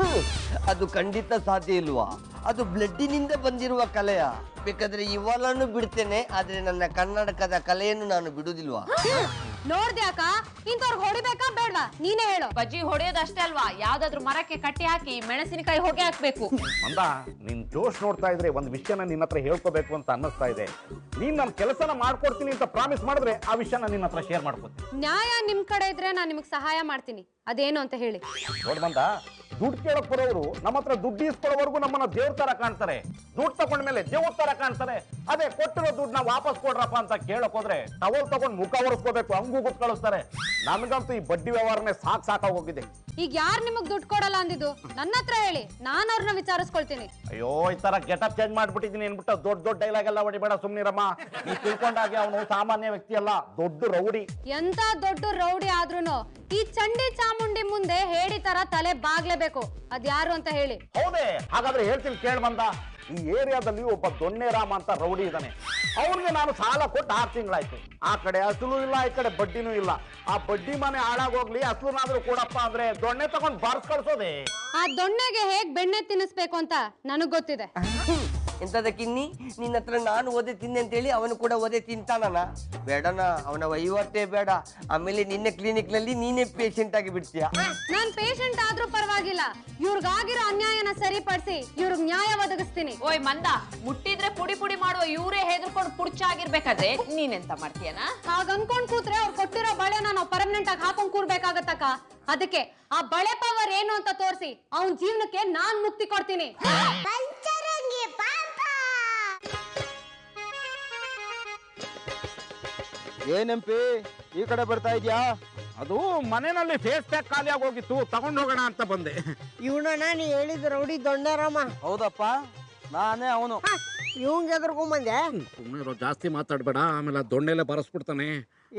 ಅದು ಖಂಡಿತ ಸಾಧ್ಯ ಇಲ್ವಾ? ಅದು ಬ್ಲಡ್ಡಿನಿಂದ ಬಂದಿರುವ ಕಲೆಯ. ಬೇಕಾದ್ರೆ ಇವಳನ್ನು ಬಿಡ್ತೇನೆ, ಆದ್ರೆ ನನ್ನ ಕರ್ನಾಟಕದ ಕಲೆಯನ್ನು ನಾನು ಬಿಡುದಿಲ್ವಾ? ನೋಡ್ದೆ ಅಕ್ಕ, ಇಂಥವ್ರಿಗೆ ಹೊಡಿಬೇಕಾ ಬೇಡ್ವಾ? ನೀನೇ ಹೇಳು. ಬಜ್ಜಿ ಹೊಡೆಯೋದಷ್ಟೇ ಅಲ್ವಾ, ಯಾವ್ದಾದ್ರು ಮರಕ್ಕೆ ಕಟ್ಟಿ ಹಾಕಿ ಮೆಣಸಿನಕಾಯಿ ಹೊಗೆ ಹಾಕ್ಬೇಕು. ಮಂದ, ನಿನ್ ಜೋಶ್ ನೋಡ್ತಾ ಇದ್ರೆ ಒಂದ್ ವಿಷಯನ ನಿನ್ನ ಹತ್ರ ಹೇಳ್ಕೋಬೇಕು ಅಂತ ಅನ್ನಿಸ್ತಾ ಇದೆ. ನೀನ್ ನನ್ನ ಕೆಲಸನ ಮಾಡ್ಕೊಡ್ತೀನಿ ಅಂತ ಪ್ರಾಮಿಸ್ ಮಾಡಿದ್ರೆ ಆ ವಿಷಯನ ನಿನ್ನ ಹತ್ರ ಶೇರ್ ಮಾಡ್ಕೊತೀನಿ. ನ್ಯಾಯ ನಿಮ್ ಕಡೆ ಇದ್ರೆ ನಾನು ನಿಮ್ಗೆ ಸಹಾಯ ಮಾಡ್ತೀನಿ. ಅದೇನು ಅಂತ ಹೇಳಿ. ನೋಡ್ ಮಂದ, ದುಡ್ಡು ಕೇಳಕ್ ಬರೋರು ನಮ್ಮ ಹತ್ರ ದುಡ್ಡು ಇಸ್ಕೊಳ್ಳೋವರೆಗೂ ನಮ್ಮನ್ನ ದೇವ್ರ ತರ ಕಾಣ್ತಾರೆ. ದುಡ್ಡು ತಗೊಂಡ್ಮೇಲೆ ದೇವ್ರ ತರ ಕಾಣ್ತಾರೆ. ಅದೇ ಕೊಟ್ಟಿರೋ ದುಡ್ಡನ್ನ ವಾಪಸ್ ಕೊಡ್ರಪ್ಪ ಅಂತ ಕೇಳಕ್ ಹೋದ್ರೆ ಟವಲ್ ತಗೊಂಡ್ ಮುಖ ಒರೆಸ್ಕೋಬೇಕು, ಹಂಗೂ ಗುತ್ ಕಳಿಸ್ತಾರೆ. ನಮಗಂತೂ ಈ ಬಡ್ಡಿ ವ್ಯವಹಾರನೇ ಸಾಕಾಗಿ ಹೋಗಿದೆ. ಈಗ ಯಾರು ನಿಮಗ್ ದುಡ್ಡು ಕೊಡಲ್ಲ ಅಂದಿದ್ದು ನನ್ನ ಹತ್ರ ಹೇಳಿ, ನಾನು ಅವ್ರನ್ನ ವಿಚಾರಿಸ್ಕೊಳ್ತೀನಿ. ಅಯ್ಯೋ, ಈ ತರ ಗೆಟಪ್ ಚೇಂಜ್ ಮಾಡ್ಬಿಟ್ಟಿದ್ದೀನಿ ಅನ್ಬಿಟ್ಟು ದೊಡ್ಡ ಡೈಲಾಗ್ ಎಲ್ಲ ಹೊಡಿಬೇಡ, ಸುಮ್ನಿರಮ್ಮ. ನೀ ತಿಳ್ಕೊಂಡಾಗೆ ಅವನು ಸಾಮಾನ್ಯ ವ್ಯಕ್ತಿ ಅಲ್ಲ, ದೊಡ್ಡ ರೌಡಿ. ಎಂತ ದೊಡ್ಡ ರೌಡಿ ಆದ್ರೂನು ಈ ಚಂಡಿ ಚಾಮುಂಡಿ ಮುಂದೆ ಹೇಳಿ ತರ ತಲೆ ಬಾಗ್ಲೇಬೇಕು. ಅದ್ಯಾರು ಅಂತ ಹೇಳಿ. ಹೌದೇ? ಹಾಗಾದ್ರೆ ಹೇಳ್ತೀನಿ ಕೇಳ್ ಬಂದ. ಈ ಏರಿಯಾದಲ್ಲಿ ಒಬ್ಬ ದೊಣ್ಣೆ ರಾಮ ಅಂತ ರೌಡಿ ಇದ್ದಾನೆ. ಅವನಿಗೆ ನಾನು ಸಾಲ ಕೊಟ್ಟು 6 ತಿಂಗಳಾಯ್ತು. ಆ ಕಡೆ ಅಸಲು ಇಲ್ಲ, ಈ ಕಡೆ ಬಡ್ಡಿನೂ ಇಲ್ಲ. ಆ ಬಡ್ಡಿ ಮನೆ ಹಾಳಾಗೋಗ್ಲಿ, ಅಸಲುನಾದ್ರೂ ಕೊಡಪ್ಪ ಅಂದ್ರೆ ದೊಣ್ಣೆ ತಗೊಂಡ್ ಬಾರ್ಸ್ ಕಳ್ಸೋದೆ. ಆ ದೊಣ್ಣೆಗೆ ಹೇಗ್ ಬೆಣ್ಣೆ ತಿನ್ನಿಸ್ಬೇಕು ಅಂತ ನನಗ್ ಗೊತ್ತಿದೆ. ಎಂತದ ಕಿನ್ನಿ, ನಿನ್ನ ಹತ್ರ ನಾನು ಓದೆ ತಿನ್ನೆ ಅಂತೇಳಿ ಅವನು ಕೂಡ ಓದೆ ತಿಂತಾನನ? ಬೇಡನ, ಅವನ ವಹಿವಾಟೇ ಬೇಡ. ಆಮೇಲೆ ನಿನ್ನ ಕ್ಲಿನಿಕ್ ನಲ್ಲಿ ನೀನೇ ಪೇಷಂಟ್ ಆಗಿ ಬಿಡ್ತೀಯ. ನಾನ್ ಪೇಷಂಟ್ ಆದ್ರೂ ಪರವಾಗಿಲ್ಲ, ಇವ್ರಿಗಾಗಿರೋ ಅನ್ಯಾಯನ ಸರಿಪಡಿಸಿ ಇವ್ರಿಗೆ ನ್ಯಾಯ ಒದಗಿಸ್ತೀನಿ. ಓಯ್ ಮಂದ, ಮುಟ್ಟಿದ್ರೆ ಪುಡಿ ಪುಡಿ ಮಾಡುವ ಇವರೇ ಹೆದರ್ಕೊಂಡು ಪುಡ್ಚಾಗಿರ್ಬೇಕಾದ್ರೆ ನೀನೆಂತ ಮಾಡ್ತೀಯನ? ಹಾಗ ಅನ್ಕೊಂಡ್ ಕೂತ್ರೆ ಅವ್ರು ಕೊಟ್ಟಿರೋ ಬಳೆನ ನಾವು ಪರ್ಮನೆಂಟ್ ಆಗಿ ಹಾಕೊಂಡ್ ಕೂರ್ಬೇಕಾಗತ್ತಕ್ಕ. ಅದಕ್ಕೆ ಆ ಬಳೆ ಪವರ್ ಏನು ಅಂತ ತೋರಿಸಿ ಅವನ್ ಜೀವನಕ್ಕೆ ನಾನ್ ಮುಕ್ತಿ ಕೊಡ್ತೀನಿ. ಏನಂಪಿ ಈ ಕಡೆ ಬರ್ತಾ ಇದ್ಯಾ? ಅದು ಮನೆಯಲ್ಲಿ ಫೇಸ್ ಪ್ಯಾಕ್ ಖಾಲಿ ಆಗೋಗಿತ್ತು, ತಗೊಂಡ್ ಹೋಗೋಣ ಅಂತ ಬಂದೆ. ಇವನ ನೀ ಹೇಳಿದ ರೌಡಿ ದೊಣ್ಣರಮ್ಮ. ಹೌದಪ್ಪ, ನಾನೇ ಅವನು. ಇವಂಗ ಎದ್ರಕೊಂಬಂದೆ. ಸುಮ್ಮನೆ ಜಾಸ್ತಿ ಮಾತಾಡ್ಬೇಡ, ಆಮೇಲೆ ದೊಣ್ಣೆಲೆ ಬರಸ್ಬಿಡ್ತಾನೆ.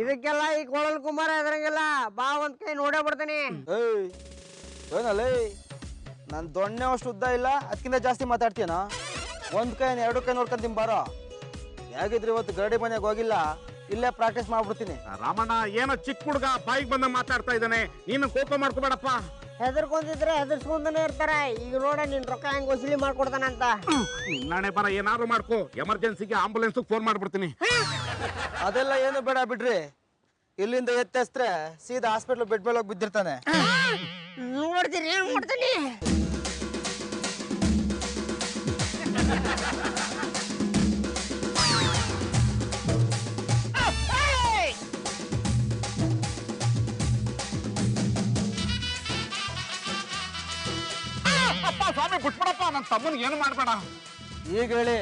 ಇದಕ್ಕೆಲ್ಲ ಈ ಕೊಳಲ್ ಕುಮಾರ ಎದ್ರಂಗಿಲ್ಲ. ಬಾ ಒಂದ್ ಕೈ ನೋಡೇ ಬಿಡ್ತಾನೆ. ಏನಲ್ಲ ನನ್ ದೊಣ್ಣೆ ಅಷ್ಟು ಉದ್ದ ಇಲ್ಲ, ಅದಕ್ಕಿಂತ ಜಾಸ್ತಿ ಮಾತಾಡ್ತೀನ. ಒಂದ್ ಕೈ 2 ಕೈ ನೋಡ್ಕೊಂತೀನಿ ಬಾರೋ. ಹೇಗಿದ್ರಿ ಇವತ್ತು ಗರಡಿ ಮನೆಗೆ ಹೋಗಿಲ್ಲ, ಇಲ್ಲೇ ಪ್ರಾಕ್ಟೀಸ್ ಮಾಡ್ಬಿಡ್ತೀನಿ. ರಾಮಣ್ಣ ಏನೋ ಚಿಕ್ಕ ಹುಡುಗ ಬಾಯಿಗೆ ಬಂದ ಮಾತಾಡ್ತಾ ಇದ್ದಾನೆ, ನೀನು ಕೋಪ ಮಾಡ್ಕೋಬೇಡಪ್ಪ. ಹೆದರ್ಕೊಂತಿದ್ರೆ ಹೆದರ್ಸ್ಕೊಂತಾನೆ ಇರ್ತಾರ. ಈಗ ನೋಡ ನಿನ್ ರೊಕ್ಕ ಹೆಂಗ್ ವಸೂಲಿ ಮಾಡ್ಕೊಡ್ತಾನಂತ. ನಾಳೆ ಬರ ಏನಾದ್ರು ಮಾಡ್ಕೋ, ಎಮರ್ಜೆನ್ಸಿಗೆ ಆಂಬುಲೆನ್ಸ್ ಫೋನ್ ಮಾಡ್ಬಿಡ್ತೀನಿ. ಅದೆಲ್ಲ ಏನು ಬೇಡ ಬಿಡ್ರಿ, ಇಲ್ಲಿಂದ ಎತ್ತಸ್ತ್ರೆ ಸೀದಾ ಹಾಸ್ಪಿಟ್ಲ್ ಬೆಡ್ ಮೇಲೆ ಹೋಗಿ ಬಿದ್ದಿರ್ತಾನೆ. ನೋಡ್ತೀನಿ ಏನ್ ಮಾಡ್ತೀನಿ. ಅಪ್ಪ ಸ್ವಾಮಿ ಬಿಟ್ಬಿಡಪ್ಪ, ನನ್ನ ತಮ್ಮನಿಗೆ ಏನು ಮಾಡ್ಬೇಡ. ಈಗ ಹೇಳಿ,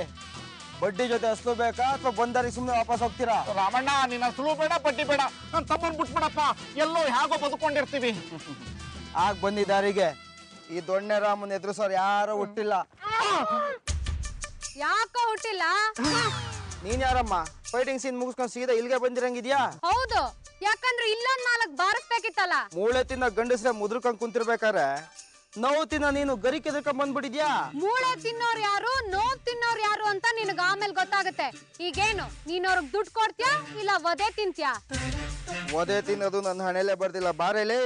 ಬಡ್ಡಿ ಜೊತೆ ಹಸ್ಲು ಬೇಕಾ ಅಥವಾ ಬಂದಾರಿ ಸುಮ್ಮನೆ ವಾಪಸ್ ಹೋಗ್ತೀರಾ? ರಾಮಣ್ಣ ನಿನ್ನ ಸುಳು ಬೇಡ, ಬಡ್ಡಿ ಬೇಡ, ನನ್ನ ತಮ್ಮನ್ ಬಿಟ್ಬಿಡಪ್ಪ. ಎಲ್ಲೋ ಹೇಗೋ ಬದುಕೊಂಡಿರ್ತೀವಿ. ಆಗ ಬಂದಿದ್ದಾರಿಗೆ ಈ ದೊಣ್ಣೆ ರಾಮನ್ ಎದುರಿಸೋರು ಯಾರೋ ಹುಟ್ಟಿಲ್ಲ. ಯಾಕ ಹುಟ್ಟಿಲ್ಲ? ನೀನ್ ಯಾರಮ್ಮ ಫೈಟಿಂಗ್ ಸೀನ್ ಮುಗಿಸ್ಕೊಂಡು ಸೀದಾ ಇಲ್ಲಿಗೆ ಬಂದಿರಂಗಿದ್ಯಾ? ಹೌದು, ಯಾಕಂದ್ರೆ ಇಲ್ಲೊಂದ್ 4 ಬಾರಿಸ್ಬೇಕಿತ್ತಲ್ಲ. ಮೂಳೆ ತಿನ್ನ ಗಂಡಸ್ರೆ ಮುದ್ರಕೊಂಡ್ ಕುಂತಿರ್ಬೇಕಾರೆ ನೋವು ತಿನ್ನ ನೀನು ಗರಿಕೆ ಎದ್ರಕೊಂಡ್ ಬಂದ್ಬಿಟ್ಟಿದ್ಯಾ? ಮೂಳೆ ತಿನ್ನೋರ್ ಯಾರು, ನೋವ್ ತಿನ್ನೋರ್ ಯಾರು ಅಂತ ನಿನಗ ಆಮೇಲೆ ಗೊತ್ತಾಗುತ್ತೆ. ಈಗೇನು ನೀನ್ ಅವ್ರಿಗೆ ದುಡ್ಡು ಕೊಡ್ತೀಯಾ ಇಲ್ಲ ಒದೆ ತಿಂತ್ಯಾ? ಒದೆ ತಿನ್ನೋದು ನನ್ನ ಹಣೆಲೆ ಬರ್ದಿಲ್ಲ, ಬಾರೇಲಿ.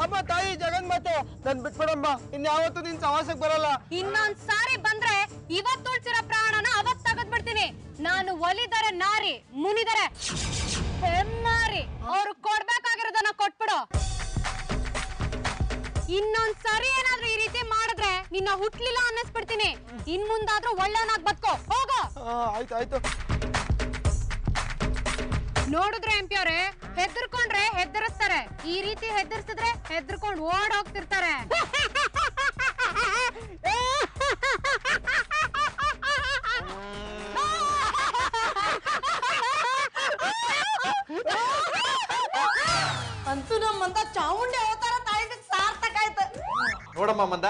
ಅಮ್ಮ ತಾಯಿ ಜಗನ್ಮಾತೆ, ನನ್ ಬಿಟ್ಬಿಡಮ್ಮ, ಇನ್ಯಾವತ್ತು ನಿನ್ ಸವಾಸಕ್ ಬರಲ್ಲ. ಇನ್ನೊಂದ್ ಸಾರಿ ಬಂದ್ರೆ ಇವತ್ತು ಉಳ್ಸಿರೋ ಪ್ರಾಣನ ಅವತ್ ತಗದ್ ಬಿಡ್ತೀನಿ. ನಾನು ಒಲಿದರೆ ನಾರಿ, ಮುನಿದರೆ ಹೆಮ್ಮಾರಿ. ಅವ್ರು ಕೊಡ್ಬೇಕಾಗಿರೋದನ್ನ ಕೊಟ್ಬಿಡು. ಇನ್ನೊಂದ್ ಸರಿ ಏನಾದ್ರೂ ಈ ರೀತಿ ಮಾಡಿದ್ರೆ ನಿನ್ನ ಹುಟ್ಲಿಲ್ಲ ಅನ್ನಿಸ್ಬಿಡ್ತೀನಿ. ಇನ್ ಮುಂದಾದ್ರೂ ಒಳ್ಳೆನಾಗ್ ಬದ್ಕೋ, ಹೋಗೋ. ಆಯ್ತು ಆಯ್ತು. ನೋಡಿದ್ರೆ ಎಂಪಿ ಅವ್ರೆ, ಹೆದರ್ಕೊಂಡ್ರೆ ಹೆದರಿಸ್ತಾರೆ. ಈ ರೀತಿ ಹೆದರ್ಸಿದ್ರೆ ಹೆದರ್ಕೊಂಡು ಓಡ್ ಹೋಗ್ತಿರ್ತಾರೆ. ಅಂತೂ ನಮ್ಮಂತ ಚಾಮುಂಡಿ ಅವತಾರ ತಾಳಿದ ಸಾರ್ಥಕ ಆಯ್ತು. ನೋಡಮ್ಮ ಮಂದ,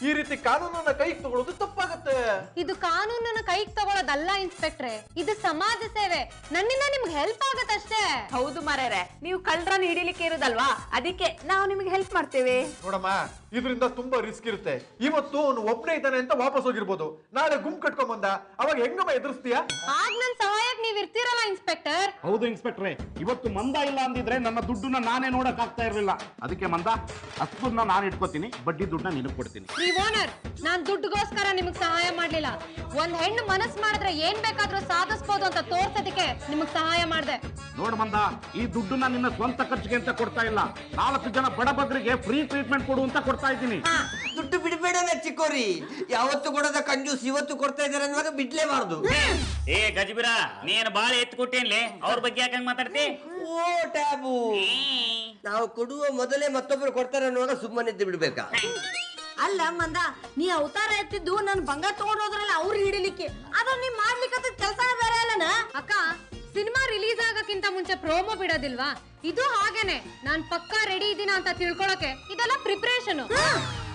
ಈ ರೀತಿ ಕಾನೂನನ್ನ ಕೈಗೆ ತಗೊಳ್ಳೋದು ತಪ್ಪಾಗತ್ತೆ. ಇದು ಕಾನೂನನ್ನ ಕೈಗೆ ತಗೊಳ್ಳೋದಲ್ಲ ಇನ್ಸ್ಪೆಕ್ಟ್ರೆ, ಇದು ಸಮಾಜ ಸೇವೆ. ನನ್ನಿಂದ ನಿಮ್ಗೆ ಹೆಲ್ಪ್ ಆಗತ್ತಷ್ಟೇ. ಹೌದು ಮಾರ್ಯಾರೆ, ನೀವು ಕಳ್ಳರನ್ನ ಹಿಡಿಲಿಕ್ಕೆ ಇರೋದಲ್ವಾ, ಅದಕ್ಕೆ ನಾವು ನಿಮ್ಗೆ ಹೆಲ್ಪ್ ಮಾಡ್ತೇವೆ. ನೋಡಮ್ಮ, ಇದರಿಂದ ತುಂಬಾ ರಿಸ್ಕ್ ಇರುತ್ತೆ. ಇವತ್ತು ಅವನು ಒಬ್ಬನೇ ಇದ್ದಾನೆ ಅಂತ ವಾಪಸ್ ಹೋಗಿರ್ಬೋದು, ನಾಳೆ ಗುಂಪು ಕಟ್ಕೊಂಡ್ ಬಂದ, ಅವಾಗ ಹೆಂಗಮ್ಮ ಎದುರಿಸ್ತೀಯಾ? ಆಗ ನನ್ ಸಹಾಯಕ್ ನೀವ್ ಇರ್ತೀರಲ್ಲ ಇನ್ಸ್ಪೆಕ್ಟರ್. ಹೌದು ಇನ್ಸ್ಪೆಕ್ಟ್ರೆ, ಇವತ್ತು ಮಂದ ಇಲ್ಲ ಅಂದಿದ್ರೆ ನನ್ನ ದುಡ್ಡನ್ನ ನಾನೇ ನೋಡಕ್ ಆಗ್ತಾ ಇರ್ಲಿಲ್ಲ. ಅದಕ್ಕೆ ಮಂದ, ಅಷ್ಟನ್ನ ನಾನು ಇಟ್ಕೋತೀನಿ, ಬಡ್ಡಿ ದುಡ್ಡನ್ನ ನಿನಗೆ ಕೊಡ್ತೀನಿ. ನೀವ್ ಓನರ್, ನಾನ್ ದುಡ್ಡುಗೋಸ್ಕರ ನಿಮಗ್ ಸಹಾಯ ಮಾಡ್ಲಿಲ್ಲ. ಒಂದ್ ಹೆಣ್ಣು ಮನಸ್ ಮಾಡಿದ್ರೆ ಏನ್ ಬೇಕಾದ್ರೂ ಸಾಧಿಸ್ಬೋದು ಅಂತ ತೋರ್ಸೋದಕ್ಕೆ ನಿಮಗ್ ಸಹಾಯ ಮಾಡ್ದೆ. ನೋಡ್ ಮಂದ, ಈ ದುಡ್ಡನ್ನ ನಿನ್ನ ಸ್ವಂತ ಖರ್ಚಿಗೆ ಅಂತ ಕೊಡ್ತಾ ಇಲ್ಲ, 4 ಜನ ಬಡಬಗ್ರಿಗೆ ಫ್ರೀ ಟ್ರೀಟ್ಮೆಂಟ್ ಕೊಡು ಅಂತ ಕೊಡ್ತಾ ಇದ್ದೀನಿ. ದುಡ್ಡು ಬಿಡಬೇಡ ಚಿಕ್ಕೋರಿ, ಯಾವತ್ತು ಕೊಡದ ಕಂಜೂಸ್ ಇವತ್ತು ಕೊಡ್ತಾ ಇದಾರೆ ಅನ್ನುವಾಗ ಬಿಡ್ಲೇಬಾರ್ದು. ಏ ಗಜಬಿರ, ನೀನ್ ಬಾಳ ಎತ್ತು ಕೊಟ್ಟೇನ್ಲೆ, ಅವ್ರ ಬಗ್ಗೆ ಯಾಕಂಗ್ ಮಾತಾಡ್ತಿ? ಓ ಟ್ಯಾಬು, ನಾವು ಕೊಡುವ ಮೊದಲೇ ಮತ್ತೊಬ್ಬರು ಕೊಡ್ತಾರೆ ಅನ್ನುವಾಗ ಸುಮ್ಮನೆ ಇದ್ದು ಬಿಡ್ಬೇಕಾ? ಅಲ್ಲ ಮಂದ, ನೀ ಅವತಾರ ಎತ್ತಿದ್ದು ನನ್ ಬಂಗಾರ ತಗೊಂಡ್ ಹೋದ್ರಲ್ಲ ಅವ್ರು ಹಿಡಿಲಿಕ್ಕೆ, ಅದ ನೀ ಮಾಡ್ಲಿಕ್ಕೆ ಕೆಲಸನೇ ಬೇರೆ ಅಲ್ಲನ. ಅಕ್ಕ, ಸಿನಿಮಾ ರಿಲೀಸ್ ಆಗಕ್ಕಿಂತ ಮುಂಚೆ ಪ್ರೋಮೋ ಬಿಡೋದಿಲ್ವಾ? ಇದು ಹಾಗೇನೆ. ನಾನ್ ಪಕ್ಕಾ ರೆಡಿ ಇದೀನ ಅಂತ ತಿಳ್ಕೊಳಕ್ಕೆ ಇದೆಲ್ಲ ಪ್ರಿಪರೇಷನ್.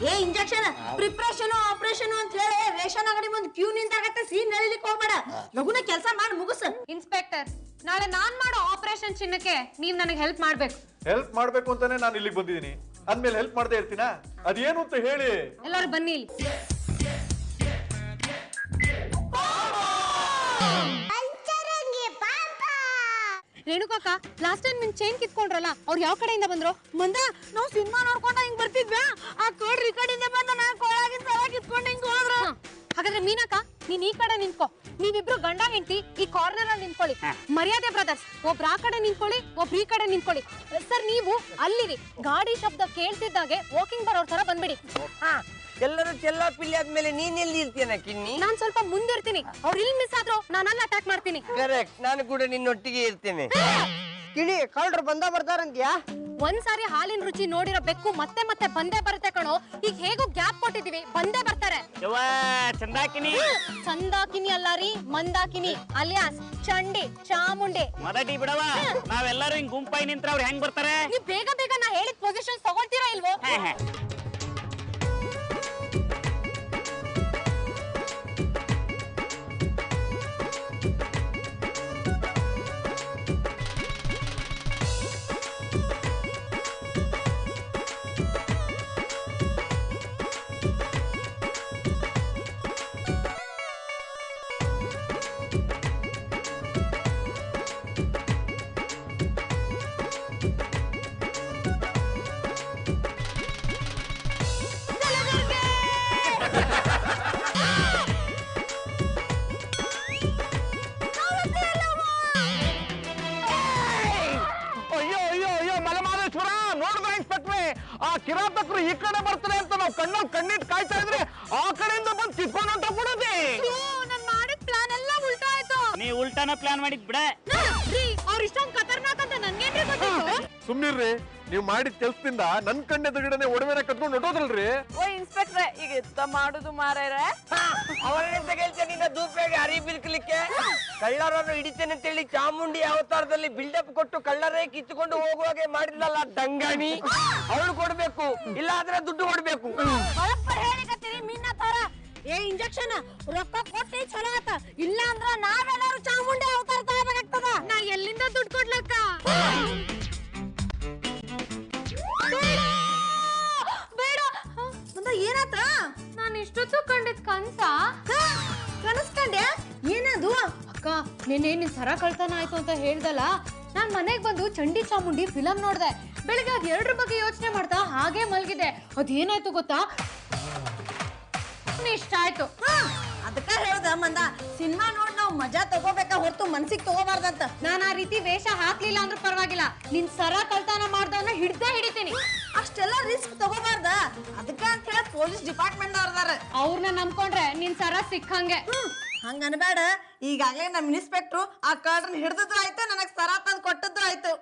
ಏ ಇಂಜೆಕ್ಷನ್ ಪ್ರಿಪರೇಷನ್ ಆಪರೇಷನ್ ಅಂತ ಹೇಳಿ ರೇಷನ್ ಅಂಗಡಿ ಮುಂದೆ ಕ್ಯೂ ನಿಂತಾಗತ್ತೆ. ಸೀನ್ ನಳಿಲಿಕ್ಕೆ ಹೋಗ್ಬೇಡ, ಲಗುನ ಕೆಲಸ ಮಾಡಿ ಮುಗಿಸ್. ಇನ್ಸ್ಪೆಕ್ಟರ್, ನಾಳೆ ನಾನ್ ಮಾಡೋ ಆಪರೇಷನ್ ಚಿನ್ನಕ್ಕೆ ನೀವ್ ನನಗೆ ಹೆಲ್ಪ್ ಮಾಡ್ಬೇಕು. ಹೆಲ್ಪ್ ಮಾಡ್ಬೇಕು ಅಂತಾನೆ ನಾನು ಇಲ್ಲಿಗೆ ಬಂದಿದ್ದೀನಿ, ಅಂದ್ಮೇಲೆ ಹೆಲ್ಪ್ ಮಾಡದೆ ಇರ್ತೀನಾ? ಅದೇನು ಅಂತ ಹೇಳಿ. ಎಲ್ಲರೂ ಬನ್ನಿ ಇಲ್ಲಿ. ರೇಣುಕಾಕ, ಲಾಸ್ಟ್ ಟೈಮ್ ನಿನ್ ಚೈನ್ ಕಿತ್ಕೊಂಡ್ರಲ್ಲ, ಅವ್ರು ಯಾವ ಕಡೆಯಿಂದ ಬಂದ್ರು? ಮಂದ, ನಾವು ಸಿನಿಮಾ ನೋಡ್ಕೊಂಡ ಹಿಂಗ್ ಬರ್ತಿದ್ವಾ, ಆ ಕೋಡ್ರಿ ಕಡೆಯಿಂದ ಬಂದ, ನಾ ಕೋಳಾಗಿನ ಸಲ ಕಿತ್ಕೊಂಡು ಹಿಂಗ್ ಹೋದ್ರ. ಹಾಗಾದ್ರೆ ಮೀನಾಕ ನೀನ್ ಈ ಕಡೆ ನಿಂತ್ಕೋ. ನೀವಿಬ್ರು ಗಂಡ ಹೆಂಡತಿ ಈ ಕಾರ್ನರ್ ಅಲ್ಲಿ ನಿಂತ್ಕೊಳ್ಳಿ. ಮರ್ಯಾದೆ ಬ್ರದರ್ಸ್, ಒಬ್ರು ಆ ಕಡೆ ನಿಂತ್ಕೊಳ್ಳಿ, ಒಬ್ರು ಈ ಕಡೆ ನಿಂತ್ಕೊಳ್ಳಿ. ಸರ್ ನೀವು ಅಲ್ಲಿರಿ. ಗಾಡಿ ಶಬ್ದ ಕೇಳ್ತಿದ್ದಾಗೆ ವಾಕಿಂಗ್ ಬರೋರ್ ತರ ಬಂದ್ಬಿಡಿ. ಎಲ್ಲರೂ ಚೆಲ್ಲ ಪಿಲ್ಲಿ ಆದ್ಮೇಲೆ ನೀನ್ ಎಲ್ಲಿ ಇರ್ತೀನ ಕಿನ್ನಿ? ನಾನ್ ಸ್ವಲ್ಪ ಮುಂದಿರ್ತೀನಿ. ಅವ್ರು ಇಲ್ಲಿ ಮಿಸ್ ಆದ್ರು ನಾನು ಅಲ್ಲಿ ಅಟ್ಯಾಕ್ ಮಾಡ್ತೀನಿ. ಕರೆಕ್ಟ್, ನಾನು ಕೂಡ ನಿನ್ನೊಟ್ಟಿಗೆ ಇರ್ತೇನೆ. ಕಿಳಿ ಕಳ್ರು ಬರ್ತಾರಂತ್ಯಾ? ಒಂದ್ಸಾರಿ ಹಾಲಿನ ರುಚಿ ನೋಡಿರೋ ಬೆಕ್ಕು ಮತ್ತೆ ಮತ್ತೆ ಬಂದೇ ಬರುತ್ತೆ ಕಣೋ. ಈಗ ಹೇಗೂ ಗ್ಯಾಪ್ ಕೊಟ್ಟಿದೀವಿ, ಬಂದೇ ಬರ್ತಾರೆ. ಚಂದಾಕಿನಿ ಚಂದಾಕಿನಿ ಅಲ್ಲ ರೀ, ಮಂದಾಕಿನಿ ಅಲಿಯಾಸ್ ಚಂಡಿ ಚಾಮುಂಡಿ. ಮದಟಿ ಬಿಡವ, ನಾವೆಲ್ಲರೂ ಹಿಂಗ್ ಗುಂಪಾಗಿ ನಿಂತ್ರ ಅವ್ರು ಹೆಂಗ್ ಬರ್ತಾರೆ? ನೀವು ಬೇಗ ಬೇಗ ನಾ ಹೇಳಿದ ಪೊಸಿಷನ್ ತಗೊಳ್ತೀರಾ ಇಲ್ವೋ? ಆ ಕಿರಾತಕರು ಈ ಕಡೆ ಬರ್ತಾರೆ ಅಂತ ನಾವು ಕಣ್ಣಲ್ಲಿ ಕಣ್ಣಿಟ್ಟು ಕಾಯ್ತಾ ಇದ್ರೆ ಆ ಕಡೆಯಿಂದ ಬಂದು ಕಿತ್ಕೊಂಡು ಹೊಂಟೋಗ್ಬಿಡೋದೆ. ನಾನ್ ಮಾಡಿದ ಪ್ಲಾನ್ ಎಲ್ಲ ಉಲ್ಟಾ ಆಯ್ತು. ನೀ ಉಲ್ಟಾನ ಪ್ಲಾನ್ ಮಾಡಿದ್ ಬಿಡ. ಅವ್ರ ಇಷ್ಟೊಂದು ಖತರ್ನಾಕ್ ಅಂತ ನನ್ಗೇನ್ರಿ ಗೊತ್ತಿತ್ತು? ಸುಮ್ನಿರ್ರಿ, ನೀವು ಮಾಡಿದ ಕೆಲ್ಸದಿಂದ ನನ್ ಕಣ್ಣೆದುರುಗಡೆನೆ ಒಡವೆನ ಕಟ್ಕೊಂಡು ಹೊಟ್ಟೋದ್ರಲ್ರಿ. ಓ ಇನ್ಸ್ಪೆಕ್ಟ್ರೆ, ಈಗ ಎಂತ ಮಾಡುದು ಮಾರೇರೆ? ಅವನೆಂತ ಕೇಳ್ತೇನೆ ನಿನ್ನ ದೂಪೆಗೆ ಹರಿ ಬಿಲ್ಕಲಿಕ್ಕೆ? ಕಳ್ಳರನ್ನು ಹಿಡಿತೇನೆ ಅಂತೇಳಿ ಚಾಮುಂಡಿ ಅವತಾರದಲ್ಲಿ ಬಿಲ್ಡಪ್ ಕೊಟ್ಟು ಕಳ್ಳರೇ ಕಿತ್ತುಕೊಂಡು ಹೋಗುವಾಗೆ ಮಾಡಿದ್ಲಲ್ಲ ದಂಗಾಣಿ, ಅವಳು ಕೊಡ್ಬೇಕು, ಇಲ್ಲ ಆದ್ರೆ ದುಡ್ಡು ಕೊಡ್ಬೇಕು. ಹೇಳಿಕತ್ತೀರಿ ಮೀನ ತರ. ಏ ಇಂಜೆಕ್ಷನ್ ರೊಕ್ಕ ಕೊಟ್ಟಿ ಚಲೋ ಆತ, ಇಲ್ಲ ಅಂದ್ರ ನಾವೆಲ್ಲರೂ ಚಾಮುಂಡಿ ಅವತಾರ ತಗೋಬೇಕಾಗ್ತದ. ನಾ ಎಲ್ಲಿಂದ ದುಡ್ಡು ಕೊಡ್ಲಕ್ಕ? ಬೇಡ. ಏನಾತ? ನಾನು ಇಷ್ಟೊತ್ತು ಕಂಡಿದ್ ಕನ್ಸ. ಕನಸ್ಕಂಡ್ಯಾ? ಏನದು? ಅಕ್ಕ ನಿನ್ನೆ ನಿನ್ ಸರ ಕಳ್ತನ ಆಯ್ತು ಅಂತ ಹೇಳ್ದಲ್ಲ, ನಾನ್ ಮನೆಗ್ ಬಂದು ಚಂಡಿ ಚಾಮುಂಡಿ ಫಿಲಂ ನೋಡ್ದೆ. ಬೆಳಿಗ್ಗೆ ಅದ್ ಎರಡ್ರ ಬಗ್ಗೆ ಯೋಚನೆ ಮಾಡ್ತಾ ಹಾಗೆ ಮಲ್ಗಿದೆ. ಅದೇನಾಯ್ತು ಗೊತ್ತಾ? ಇಷ್ಟ ಆಯ್ತು. ಅದಕ್ಕ ಹೇಳ್ದ ಮಂದ, ಸಿನಿಮಾ ನೋಡ್ ನಾವ್ ಮಜಾ ತಗೋಬೇಕಾ ಹೊರತು ಮನ್ಸಿಗೆ ತಗೋಬಾರ್ದಂತ. ನಾನ್ ಆ ರೀತಿ ವೇಷ ಹಾಕ್ಲಿಲ್ಲ ಅಂದ್ರೂ ಪರವಾಗಿಲ್ಲ, ನಿನ್ ಸರ ಕಳ್ತನ ಮಾಡ್ದವನ್ನ ಹಿಡ್ದೇ ಹಿಡಿತೀನಿ. ಅಷ್ಟೆಲ್ಲ ರಿಸ್ಕ್ ತಗೋಬಾರ್ದ. ಅದಕ್ಕ ಅಂತ ಹೇಳಿ ಪೊಲೀಸ್ ಡಿಪಾರ್ಟ್ಮೆಂಟ್ ಅವ್ರದಾರ. ಅವ್ರನ್ನ ನಂಬ್ಕೊಂಡ್ರೆ ನಿನ್ ಸರ ಸಿಕ್ಕಂಗೆ. ಹಂಗ ಅನ್ಬೇಡ. ಈಗಾಗ್ಲೇ ನಮ್ ಇನ್ಸ್ಪೆಕ್ಟ್ರು ಆ ಕಾರ್ಡ್ನ ಹಿಡ್ದದ್ದು ಆಯ್ತು, ನನಗ್ ಸರ ತಂದ್ ಕೊಟ್ಟದ್ದು ಆಯ್ತು.